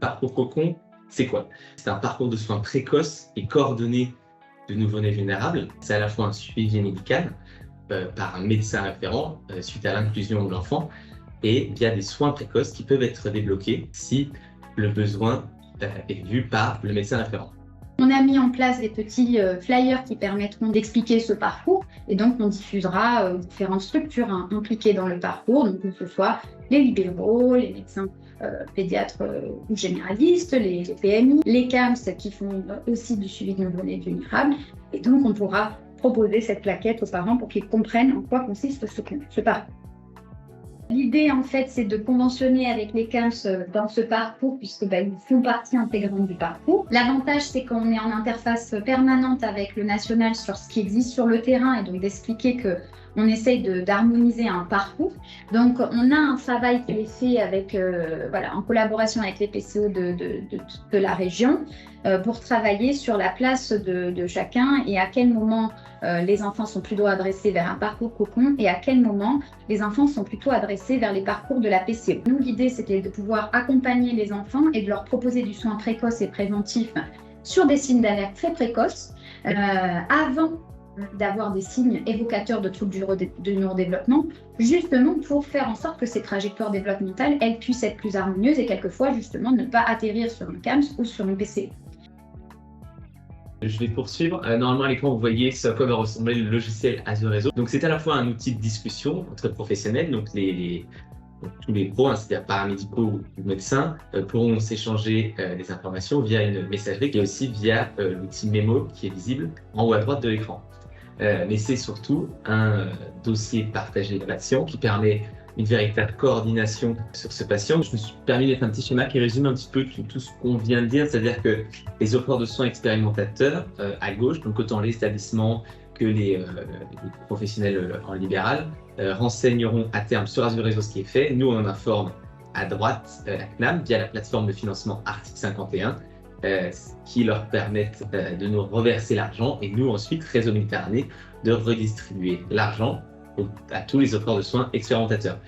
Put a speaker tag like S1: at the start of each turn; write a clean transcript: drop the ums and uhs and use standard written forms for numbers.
S1: parcours cocon, c'est quoi? C'est un parcours de soins précoce et coordonné de nouveau-nés vulnérables. C'est à la fois un suivi médical par un médecin référent suite à l'inclusion de l'enfant et via des soins précoces qui peuvent être débloqués si le besoin est vu par le médecin référent.
S2: On a mis en place des petits flyers qui permettront d'expliquer ce parcours et donc on diffusera différentes structures impliquées dans le parcours, donc que ce soit les libéraux, les médecins pédiatres ou généralistes, les PMI, les CAMS qui font aussi du suivi de nouveau-nés vulnérables, et donc on pourra proposer cette plaquette aux parents pour qu'ils comprennent en quoi consiste ce parcours. L'idée, en fait, c'est de conventionner avec les CAMS dans ce parcours, puisque ils font partie intégrante du parcours. L'avantage, c'est qu'on est en interface permanente avec le national sur ce qui existe sur le terrain, et donc d'expliquer qu'on essaye d'harmoniser un parcours. Donc, on a un travail qui est fait avec, en collaboration avec les PCO de la région pour travailler sur la place de chacun et à quel moment les enfants sont plutôt adressés vers un parcours cocon et à quel moment les enfants sont plutôt adressés vers les parcours de la PCO. Nous, l'idée, c'était de pouvoir accompagner les enfants et de leur proposer du soin précoce et préventif sur des signes d'alerte très précoces avant d'avoir des signes évocateurs de troubles du neurodéveloppement, justement pour faire en sorte que ces trajectoires développementales, elles puissent être plus harmonieuses et quelquefois, justement, ne pas atterrir sur un CAMS ou sur une PCO.
S1: Je vais poursuivre. Normalement, à l'écran, vous voyez ce à quoi va ressembler le logiciel Azure Réseau. Donc, c'est à la fois un outil de discussion entre professionnels, donc tous les pros, c'est-à-dire paramédicaux ou médecins, pourront s'échanger des informations via une messagerie et aussi via l'outil Mémo qui est visible en haut à droite de l'écran. Mais c'est surtout un dossier partagé de patient qui permet une véritable coordination sur ce patient. Je me suis permis d'être un petit schéma qui résume un petit peu tout ce qu'on vient de dire, c'est-à-dire que les offres de soins expérimentateurs à gauche, donc autant les établissements que les professionnels en libéral, renseigneront à terme sur Azure Réseau ce qui est fait. Nous, on en informe à droite la CNAM via la plateforme de financement Article 51 qui leur permettent de nous reverser l'argent et nous ensuite, Réseau Méditerranée, de redistribuer l'argent à tous les offreurs de soins expérimentateurs.